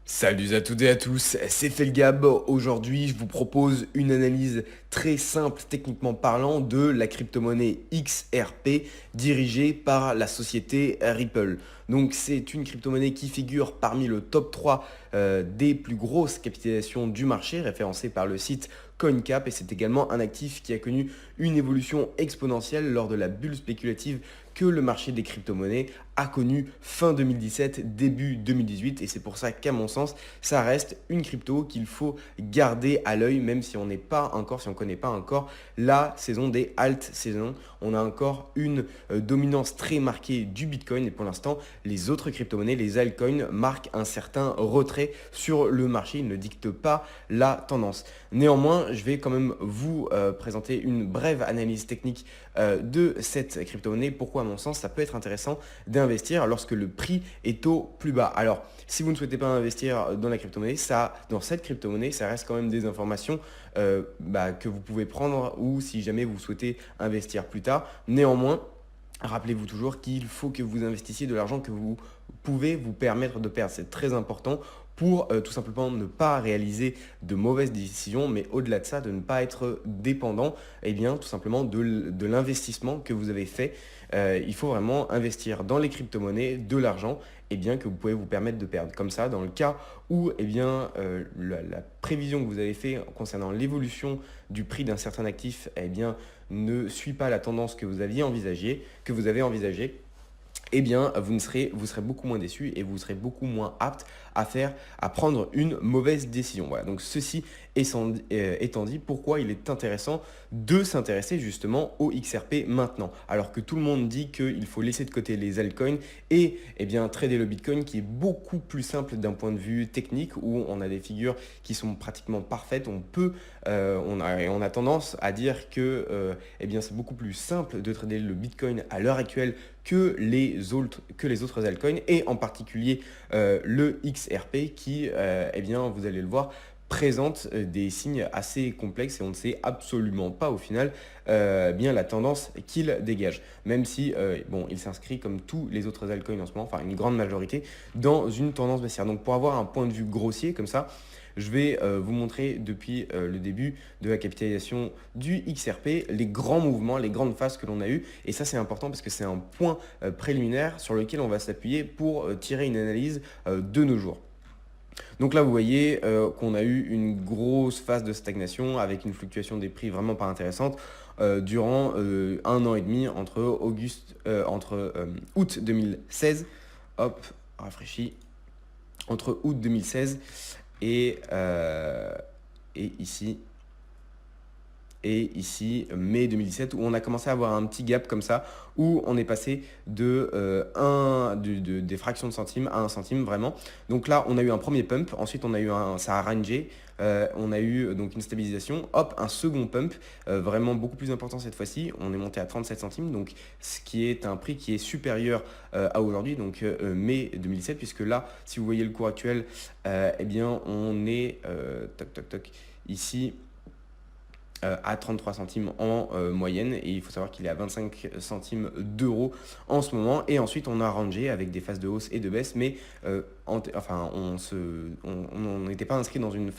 Salut à toutes et à tous, c'est Felgab. Aujourd'hui, je vous propose une analyse très simple, techniquement parlant, de la crypto-monnaie XRP dirigée par la société Ripple. Donc, c'est une crypto-monnaie qui figure parmi le top 3 des plus grosses capitalisations du marché, référencée par le site CoinCap. Et c'est également un actif qui a connu une évolution exponentielle lors de la bulle spéculative que le marché des crypto-monnaies a connu fin 2017, début 2018. Et c'est pour ça qu'à mon sens, ça reste une crypto qu'il faut garder à l'œil, même si on n'est pas encore, si on ne connaît pas encore la saison des alt saisons. On a encore une dominance très marquée du Bitcoin. Et pour l'instant, les autres crypto-monnaies, les altcoins, marquent un certain retrait sur le marché. Ils ne dictent pas la tendance. Néanmoins, je vais quand même vous présenter une brève analyse technique de cette crypto-monnaie. Pourquoi, à mon sens, ça peut être intéressant d'investir lorsque le prix est au plus bas. Alors, si vous ne souhaitez pas investir dans la crypto-monnaie, dans cette crypto-monnaie, ça reste quand même des informations que vous pouvez prendre ou si jamais vous souhaitez investir plus tard. Néanmoins, rappelez-vous toujours qu'il faut que vous investissiez de l'argent que vous pouvez vous permettre de perdre. C'est très important pour tout simplement ne pas réaliser de mauvaises décisions, mais au-delà de ça, de ne pas être dépendant tout simplement de l'investissement que vous avez fait. Il faut vraiment investir dans les crypto-monnaies de l'argent que vous pouvez vous permettre de perdre. Comme ça, dans le cas où la prévision que vous avez fait concernant l'évolution du prix d'un certain actif ne suit pas la tendance que vous avez envisagée, vous serez beaucoup moins déçu et vous serez beaucoup moins apte à prendre une mauvaise décision. Voilà, donc ceci étant dit, pourquoi il est intéressant de s'intéresser justement au XRP maintenant, alors que tout le monde dit qu'il faut laisser de côté les altcoins et trader le Bitcoin qui est beaucoup plus simple d'un point de vue technique où on a des figures qui sont pratiquement parfaites. On a tendance à dire que c'est beaucoup plus simple de trader le Bitcoin à l'heure actuelle que les autres altcoins et en particulier le XRP qui, vous allez le voir, présente des signes assez complexes et on ne sait absolument pas au final la tendance qu'il dégage. Même si il s'inscrit comme tous les autres altcoins en ce moment, enfin une grande majorité, dans une tendance baissière. Donc pour avoir un point de vue grossier comme ça, je vais vous montrer depuis le début de la capitalisation du XRP, les grands mouvements, les grandes phases que l'on a eues. Et ça, c'est important parce que c'est un point préliminaire sur lequel on va s'appuyer pour tirer une analyse de nos jours. Donc là, vous voyez qu'on a eu une grosse phase de stagnation avec une fluctuation des prix vraiment pas intéressante durant 1 an et demi entre août 2016, hop, rafraîchi, entre août 2016 et, euh, et ici, mai 2017, où on a commencé à avoir un petit gap comme ça, où on est passé des fractions de centimes à 1 centime vraiment. Donc là, on a eu un premier pump, ensuite ça a rangé, on a eu donc une stabilisation, hop, un second pump, vraiment beaucoup plus important cette fois-ci, on est monté à 37 centimes, donc ce qui est un prix qui est supérieur à aujourd'hui, donc mai 2017, puisque là, si vous voyez le cours actuel, on est, ici, à 33 centimes en moyenne et il faut savoir qu'il est à 25 centimes d'euros en ce moment et ensuite on a rangé avec des phases de hausse et de baisse mais on n'était pas inscrit dans une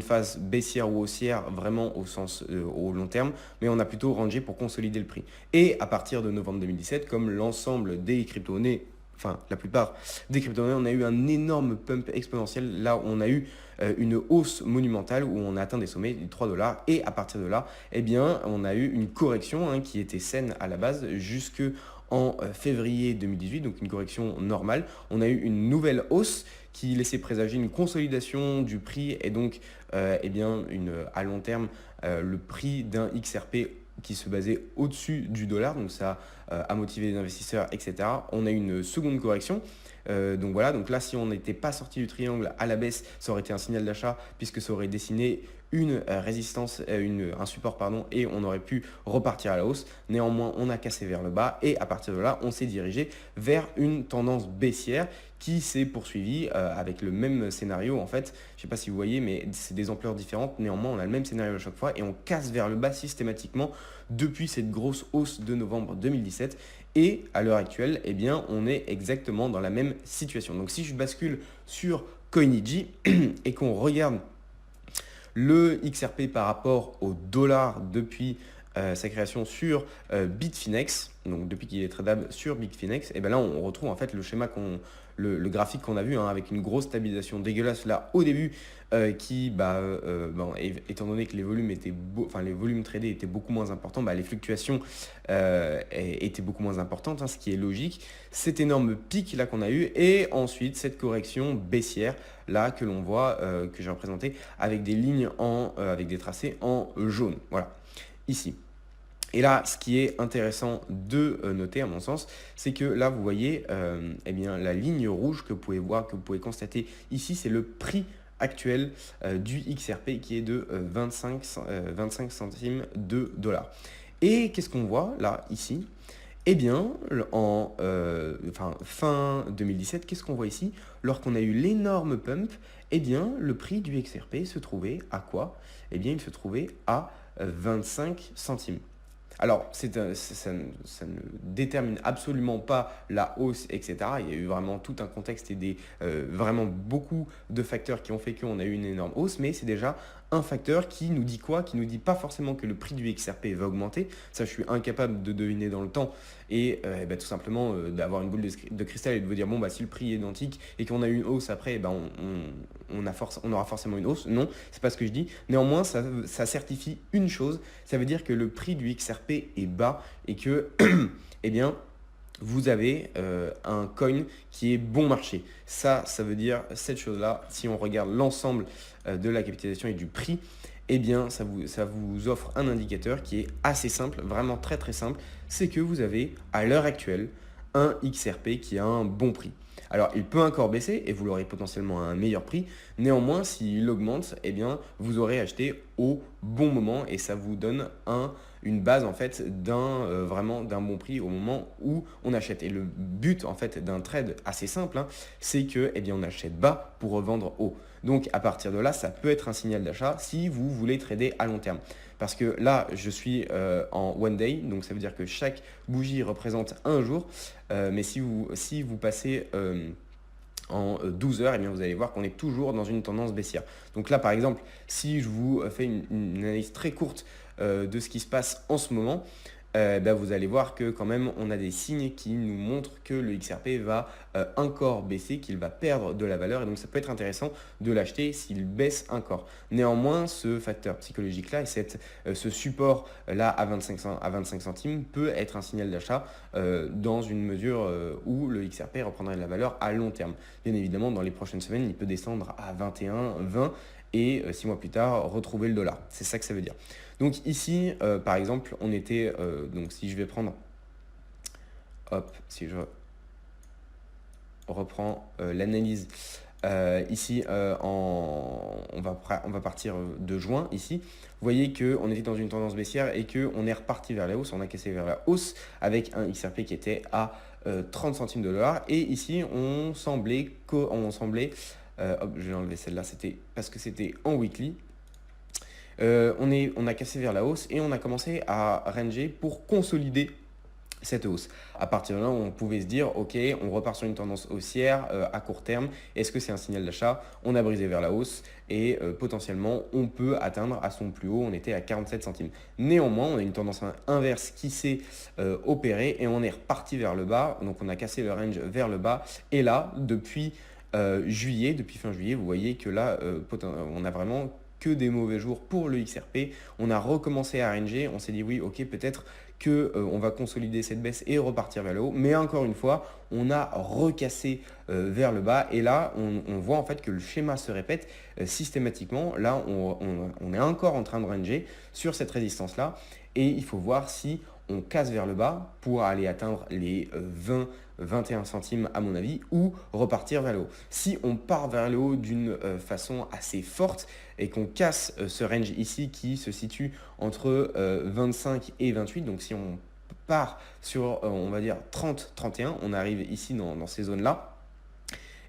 phase baissière ou haussière vraiment au long terme, mais on a plutôt rangé pour consolider le prix. Et à partir de novembre 2017, comme l'ensemble des crypto-monnaies, enfin la plupart des crypto-monnaies, on a eu un énorme pump exponentiel. Là, on a eu une hausse monumentale où on a atteint des sommets de 3 dollars et à partir de là, on a eu une correction qui était saine à la base jusque en février 2018, donc une correction normale. On a eu une nouvelle hausse qui laissait présager une consolidation du prix et donc à long terme le prix d'un XRP qui se basait au-dessus du dollar, donc ça a motivé les investisseurs, etc. On a eu une seconde correction. Donc voilà, donc là si on n'était pas sorti du triangle à la baisse, ça aurait été un signal d'achat puisque ça aurait dessiné une résistance, un support pardon, et on aurait pu repartir à la hausse. Néanmoins, on a cassé vers le bas et à partir de là, on s'est dirigé vers une tendance baissière qui s'est poursuivie avec le même scénario en fait. Je ne sais pas si vous voyez, mais c'est des ampleurs différentes. Néanmoins, on a le même scénario à chaque fois et on casse vers le bas systématiquement depuis cette grosse hausse de novembre 2017. Et à l'heure actuelle, on est exactement dans la même situation. Donc si je bascule sur Coinigy et qu'on regarde le XRP par rapport au dollar depuis sa création sur Bitfinex, donc depuis qu'il est tradable sur Bitfinex, et bien là on retrouve en fait le schéma le graphique qu'on a vu avec une grosse stabilisation dégueulasse là au début qui étant donné que les volumes les volumes tradés étaient beaucoup moins importants, les fluctuations étaient beaucoup moins importantes, ce qui est logique. Cet énorme pic là qu'on a eu et ensuite cette correction baissière là que l'on voit, que j'ai représenté avec des lignes avec des tracés en jaune, voilà, ici. Et là, ce qui est intéressant de noter, à mon sens, c'est que là, vous voyez la ligne rouge que vous pouvez voir, que vous pouvez constater ici, c'est le prix actuel du XRP qui est de 25 centimes de dollars. Et qu'est-ce qu'on voit là, ici? Eh bien, fin 2017, qu'est-ce qu'on voit ici? Lorsqu'on a eu l'énorme pump, eh bien, le prix du XRP se trouvait à quoi? Eh bien, il se trouvait à 25 centimes. Alors, ça ne détermine absolument pas la hausse, etc. Il y a eu vraiment tout un contexte et vraiment beaucoup de facteurs qui ont fait qu'on a eu une énorme hausse, mais c'est déjà un facteur qui nous dit quoi? Qui nous dit pas forcément que le prix du XRP va augmenter. Ça, je suis incapable de deviner dans le temps et tout simplement d'avoir une boule de cristal et de vous dire, si le prix est identique et qu'on a eu une hausse après, on aura forcément une hausse. Non, c'est pas ce que je dis. Néanmoins, ça certifie une chose, ça veut dire que le prix du XRP est bas et que vous avez un coin qui est bon marché. Ça veut dire cette chose-là. Si on regarde l'ensemble de la capitalisation et du prix, ça vous offre un indicateur qui est assez simple, vraiment très très simple. C'est que vous avez à l'heure actuelle un XRP qui a un bon prix. Alors, il peut encore baisser et vous l'aurez potentiellement à un meilleur prix. Néanmoins, s'il augmente, vous aurez acheté au bon moment et ça vous donne une base en fait vraiment d'un bon prix au moment où on achète. Et le but en fait d'un trade assez simple, c'est que on achète bas pour revendre haut. Donc à partir de là, ça peut être un signal d'achat si vous voulez trader à long terme. Parce que là, je suis en one day, donc ça veut dire que chaque bougie représente un jour. Mais si vous passez en 12 heures, vous allez voir qu'on est toujours dans une tendance baissière. Donc là, par exemple, si je vous fais une analyse très courte de ce qui se passe en ce moment, vous allez voir que quand même on a des signes qui nous montrent que le XRP va encore baisser, qu'il va perdre de la valeur et donc ça peut être intéressant de l'acheter s'il baisse encore. Néanmoins, ce facteur psychologique là et ce support là à 25 centimes peut être un signal d'achat dans une mesure où le XRP reprendrait de la valeur à long terme. Bien évidemment, dans les prochaines semaines, il peut descendre à 21, 20 et 6 mois plus tard retrouver le dollar. C'est ça que ça veut dire. Donc ici, par exemple, on était, donc si je vais prendre, si je reprends l'analyse ici, on va partir de juin ici. Vous voyez qu'on était dans une tendance baissière et qu'on est reparti vers la hausse, on a cassé vers la hausse avec un XRP qui était à 30 centimes de dollars. Et ici, on semblait je vais enlever celle-là, c'était parce que c'était en weekly. On a cassé vers la hausse et on a commencé à ranger pour consolider cette hausse. À partir de là, on pouvait se dire, ok, on repart sur une tendance haussière à court terme. Est-ce que c'est un signal d'achat? On a brisé vers la hausse et potentiellement, on peut atteindre à son plus haut. On était à 47 centimes. Néanmoins, on a une tendance inverse qui s'est opérée et on est reparti vers le bas. Donc, on a cassé le range vers le bas. Et là, depuis fin juillet, vous voyez que là, on a vraiment que des mauvais jours pour le XRP. On a recommencé à ranger, on s'est dit oui, ok, peut-être que on va consolider cette baisse et repartir vers le haut. Mais encore une fois, on a recassé vers le bas et là, on voit en fait que le schéma se répète systématiquement. Là, on est encore en train de ranger sur cette résistance-là et il faut voir si on casse vers le bas pour aller atteindre les 21 centimes à mon avis ou repartir vers le haut. Si on part vers le haut d'une façon assez forte et qu'on casse ce range ici qui se situe entre 25 et 28, donc si on part sur on va dire 30-31, on arrive ici dans ces zones-là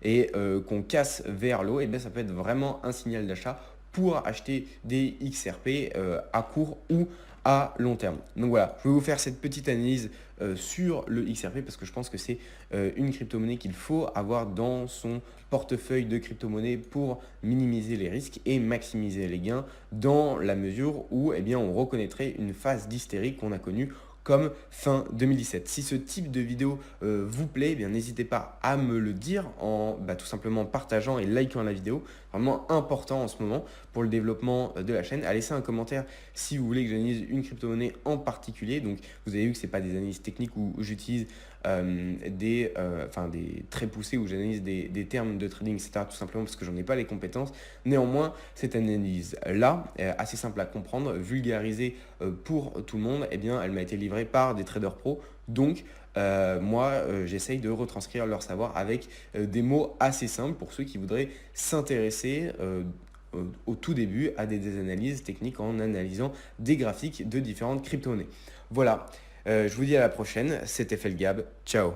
et qu'on casse vers le haut, et bien ça peut être vraiment un signal d'achat pour acheter des XRP à court ou à long terme. Donc voilà, je vais vous faire cette petite analyse sur le XRP parce que je pense que c'est une crypto-monnaie qu'il faut avoir dans son portefeuille de crypto-monnaie pour minimiser les risques et maximiser les gains dans la mesure où eh bien, on reconnaîtrait une phase d'hystérie qu'on a connue comme fin 2017. Si ce type de vidéo vous plaît, eh bien n'hésitez pas à me le dire en tout simplement partageant et likant la vidéo. Vraiment important en ce moment pour le développement de la chaîne. À laisser un commentaire si vous voulez que j'analyse une crypto-monnaie en particulier. Donc vous avez vu que ce n'est pas des analyses techniques où j'utilise des très poussés, où j'analyse des termes de trading, etc. Tout simplement parce que j'en ai pas les compétences. Néanmoins, cette analyse-là, assez simple à comprendre, vulgarisée pour tout le monde, eh bien, elle m'a été livrée par des traders pros. Donc, moi, j'essaye de retranscrire leur savoir avec des mots assez simples pour ceux qui voudraient s'intéresser au tout début à des analyses techniques en analysant des graphiques de différentes crypto-monnaies. Voilà, je vous dis à la prochaine, c'était Felgab, ciao.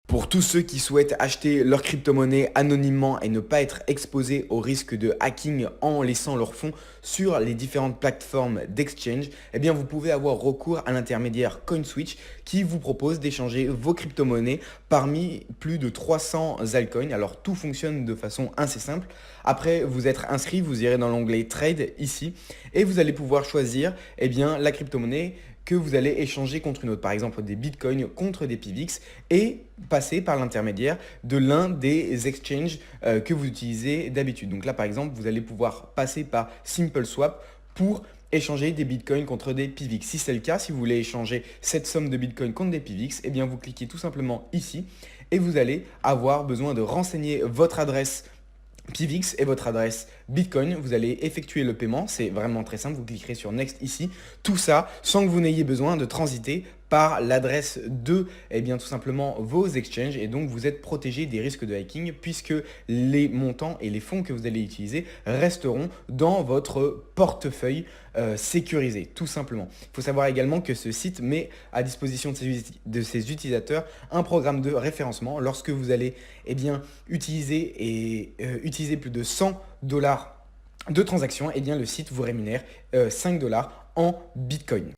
Pour tous ceux qui souhaitent acheter leur crypto-monnaie anonymement et ne pas être exposés au risque de hacking en laissant leurs fonds sur les différentes plateformes d'exchange, eh bien vous pouvez avoir recours à l'intermédiaire CoinSwitch qui vous propose d'échanger vos crypto-monnaies parmi plus de 300 altcoins. Alors tout fonctionne de façon assez simple. Après vous être inscrit, vous irez dans l'onglet Trade ici et vous allez pouvoir choisir eh bien, la crypto-monnaie que vous allez échanger contre une autre, par exemple des bitcoins contre des PIVX et passer par l'intermédiaire de l'un des exchanges que vous utilisez d'habitude. Donc là par exemple, vous allez pouvoir passer par SimpleSwap pour échanger des bitcoins contre des PIVX. Si c'est le cas, si vous voulez échanger cette somme de bitcoins contre des PIVX, eh bien vous cliquez tout simplement ici et vous allez avoir besoin de renseigner votre adresse PIVX et votre adresse Bitcoin. Vous allez effectuer le paiement, c'est vraiment très simple, vous cliquerez sur Next ici. Tout ça sans que vous n'ayez besoin de transiter par l'adresse de tout simplement vos exchanges et donc vous êtes protégé des risques de hacking puisque les montants et les fonds que vous allez utiliser resteront dans votre portefeuille sécurisé, tout simplement. Il faut savoir également que ce site met à disposition de ses utilisateurs un programme de référencement. Lorsque vous allez utiliser plus de $100 de transactions, le site vous rémunère 5 $ en Bitcoin.